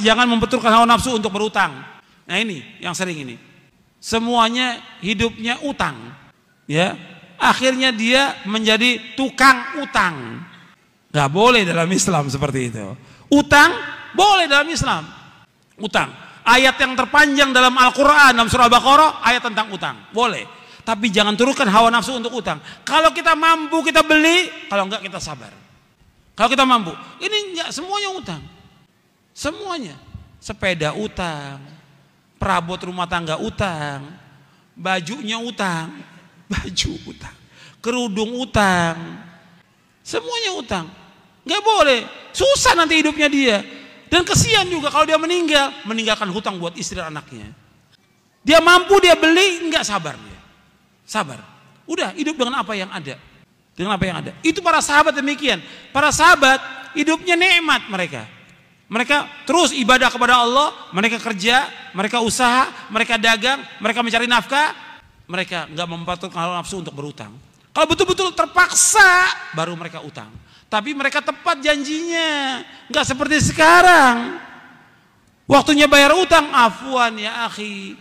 Jangan membenturkan hawa nafsu untuk berutang. Nah ini yang sering ini. Semuanya hidupnya utang. Ya, akhirnya dia menjadi tukang utang. Gak boleh dalam Islam seperti itu. Utang boleh dalam Islam. Utang. Ayat yang terpanjang dalam Al-Quran, dalam surah Al-Baqarah, ayat tentang utang. Boleh. Tapi jangan turunkan hawa nafsu untuk utang. Kalau kita mampu kita beli, kalau enggak kita sabar. Kalau kita mampu. Ini enggak semuanya utang. Semuanya. Sepeda utang. Perabot rumah tangga utang. Bajunya utang. Baju utang. Kerudung utang. Semuanya utang. Enggak boleh. Susah nanti hidupnya dia. Dan kesian juga kalau dia meninggalkan hutang buat istri dan anaknya. Dia mampu dia beli, enggak sabar dia. Sabar. Udah hidup dengan apa yang ada. Dengan apa yang ada. Itu para sahabat demikian. Para sahabat hidupnya nikmat mereka. Mereka terus ibadah kepada Allah, mereka kerja, mereka usaha, mereka dagang, mereka mencari nafkah, mereka enggak mempertukarkan hawa nafsu untuk berutang. Kalau betul-betul terpaksa baru mereka utang. Tapi mereka tepat janjinya, nggak seperti sekarang. Waktunya bayar utang, afwan ya akhi,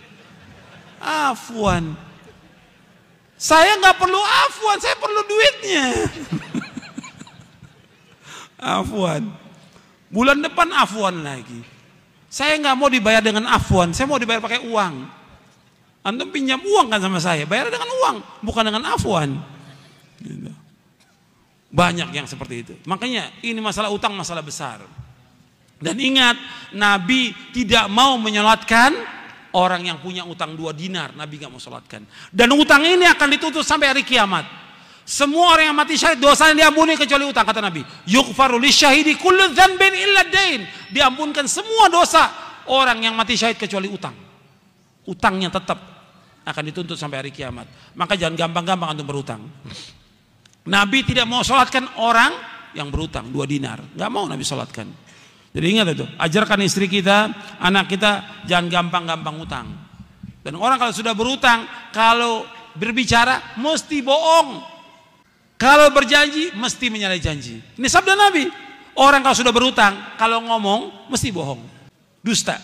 afwan. Saya nggak perlu afwan, saya perlu duitnya. Afwan. Bulan depan afwan lagi. Saya nggak mau dibayar dengan afwan, saya mau dibayar pakai uang. Antum pinjam uang kan sama saya, bayar dengan uang, bukan dengan afwan. Gitu. Banyak yang seperti itu. Makanya ini masalah utang masalah besar. Dan ingat, Nabi tidak mau menyolatkan orang yang punya utang 2 dinar. Nabi gak mau solatkan. Dan utang ini akan dituntut sampai hari kiamat. Semua orang yang mati syahid dosanya diampuni kecuali utang, kata Nabi. Yughfaru lisyahidi kullu dzanbin illa dain. Diampunkan semua dosa orang yang mati syahid kecuali utang. Utangnya tetap akan dituntut sampai hari kiamat. Maka jangan gampang-gampang untuk berutang. Nabi tidak mau sholatkan orang yang berutang 2 dinar. Gak mau Nabi sholatkan. Jadi ingat itu, ajarkan istri kita, anak kita jangan gampang-gampang utang. Dan orang kalau sudah berutang, kalau berbicara mesti bohong. Kalau berjanji mesti menyalahi janji. Ini sabda Nabi. Orang kalau sudah berutang, kalau ngomong mesti bohong, dusta.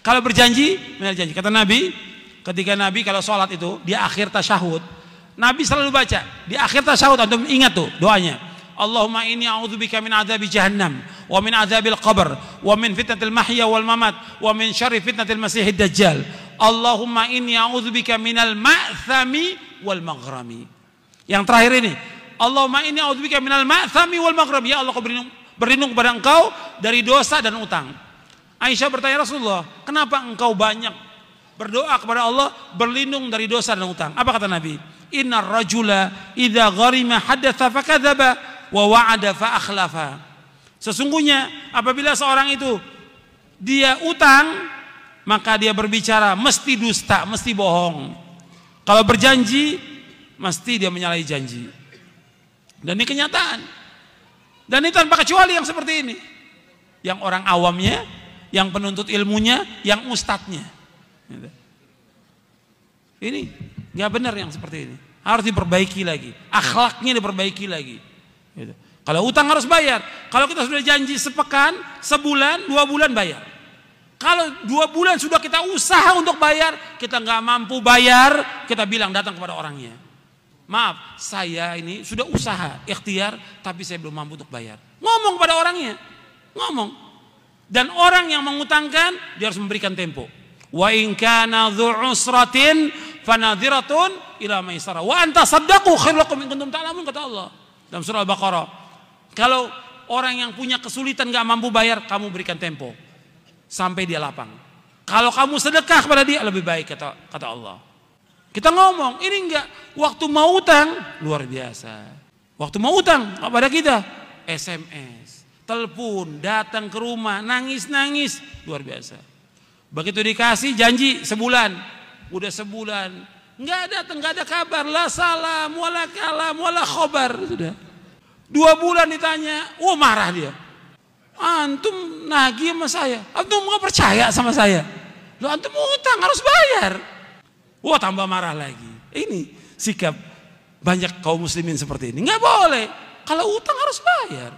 Kalau berjanji menyalahi janji. Kata Nabi, ketika Nabi kalau sholat itu di akhir tasyahud, Nabi selalu baca di akhir tasyahud, antum ingat tuh doanya. Allahumma inni a'udzubika min adzabi jahannam wa min adzabil qabr wa min fitnatil mahya wal mamat wa min syarri fitnatil masiihid dajjal. Allahumma inni a'udzubika minal ma'thami wal maghrami. Yang terakhir ini, Allahumma inni a'udzubika minal ma'thami wal maghrami. Ya Allah, aku berlindung kepada Engkau dari dosa dan utang. Aisyah bertanya, Rasulullah, kenapa engkau banyak berdoa kepada Allah berlindung dari dosa dan utang? Apa kata Nabi? Innar rajula idza gharima hadatsa fakadzaba wa wa'ada fa akhlafa. Sesungguhnya apabila seorang itu dia utang, maka dia berbicara mesti dusta, mesti bohong. Kalau berjanji mesti dia menyalahi janji. Dan ini kenyataan. Dan ini tanpa kecuali yang seperti ini. Yang orang awamnya, yang penuntut ilmunya, yang ustadznya. Ini nggak benar yang seperti ini. Harus diperbaiki lagi. Akhlaknya diperbaiki lagi. Gitu. Kalau utang harus bayar. Kalau kita sudah janji sepekan, sebulan, 2 bulan bayar. Kalau 2 bulan sudah kita usaha untuk bayar, kita nggak mampu bayar, kita bilang datang kepada orangnya. Maaf, saya ini sudah usaha, ikhtiar, tapi saya belum mampu untuk bayar. Ngomong pada orangnya. Ngomong. Dan orang yang mengutangkan, dia harus memberikan tempo. Wa in kana dzu usratin fanadhiratun ila maisarah wa anta saddaqu khairul lakum in kuntum ta'lamun, kata Allah dalam surah Al-Baqarah. Kalau orang yang punya kesulitan gak mampu bayar, kamu berikan tempo sampai dia lapang. Kalau kamu sedekah kepada dia lebih baik, kata Allah. Kita ngomong, ini enggak waktu mau utang luar biasa. Waktu mau utang kepada kita SMS, telepon, datang ke rumah, nangis-nangis, luar biasa. Begitu dikasih janji sebulan, udah sebulan nggak datang, nggak ada kabar, la salam, wala kalam, wala khobar, sudah 2 bulan ditanya, marah dia. Antum nagih sama saya, antum nggak percaya sama saya, lo antum utang harus bayar. Tambah marah lagi. Ini sikap banyak kaum muslimin seperti ini. Nggak boleh, kalau utang harus bayar.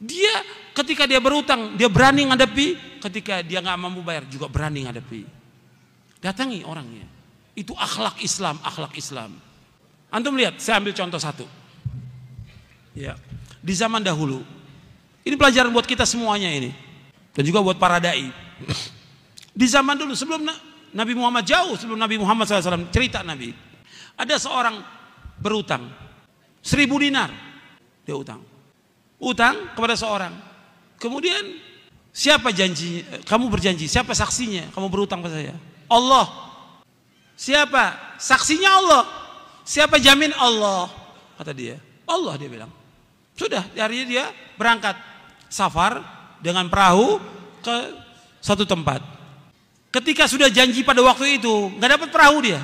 Dia ketika dia berutang, dia berani ngadepi. Ketika dia nggak mampu bayar, juga berani ngadepi. Datangi orangnya. Itu akhlak Islam, akhlak Islam. Antum lihat, saya ambil contoh satu. Ya, di zaman dahulu, ini pelajaran buat kita semuanya ini, dan juga buat para dai. Di zaman dulu, sebelum Nabi Muhammad, jauh sebelum Nabi Muhammad SAW, cerita Nabi, ada seorang berutang 1.000 dinar, dia utang kepada seorang. Kemudian siapa janji? Kamu berjanji, siapa saksinya? Kamu berutang pada saya? Allah. Siapa? Saksinya Allah. Siapa jamin? Allah. Kata dia. Allah, dia bilang. Sudah, harinya dia berangkat safar dengan perahu ke satu tempat. Ketika sudah janji pada waktu itu, nggak dapat perahu dia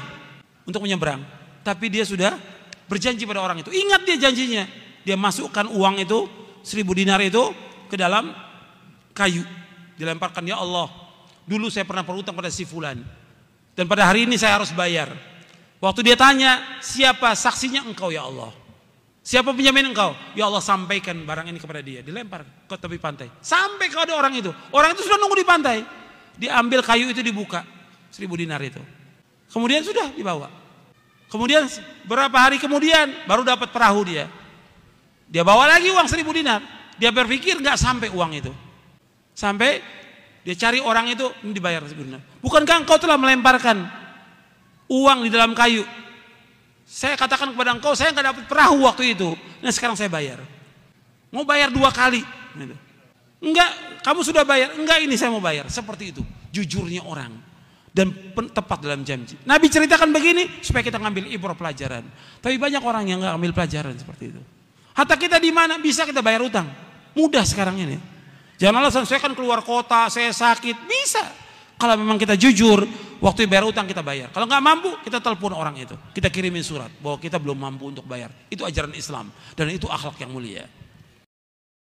untuk menyeberang. Tapi dia sudah berjanji pada orang itu. Ingat dia janjinya. Dia masukkan uang itu, 1.000 dinar itu ke dalam kayu. Dilemparkan, ya Allah, dulu saya pernah berutang pada si fulan, dan pada hari ini saya harus bayar. Waktu dia tanya, siapa saksinya? Engkau ya Allah. Siapa penjamin? Engkau. Ya Allah, sampaikan barang ini kepada dia. Dilempar ke tepi pantai. Sampai kepada orang itu. Orang itu sudah nunggu di pantai. Diambil kayu itu, dibuka 1.000 dinar itu. Kemudian sudah dibawa. Kemudian berapa hari kemudian baru dapat perahu dia. Dia bawa lagi uang 1.000 dinar. Dia berpikir nggak sampai uang itu. Sampai dia cari orang itu, ini dibayar 1.000 dinar. Bukankah engkau telah melemparkan uang di dalam kayu? Saya katakan kepada engkau, saya nggak dapat perahu waktu itu. Nah sekarang saya bayar. Mau bayar 2 kali. Enggak, kamu sudah bayar. Enggak, ini saya mau bayar. Seperti itu. Jujurnya orang. Dan tepat dalam janji. Nabi ceritakan begini supaya kita ngambil ibrah pelajaran. Tapi banyak orang yang nggak ambil pelajaran seperti itu. Hatta kita di mana bisa kita bayar utang? Mudah sekarang ini. Jangan alasan saya kan keluar kota, saya sakit. Bisa. Kalau memang kita jujur, waktu bayar utang kita bayar. Kalau nggak mampu, kita telepon orang itu. Kita kirimin surat bahwa kita belum mampu untuk bayar. Itu ajaran Islam dan itu akhlak yang mulia.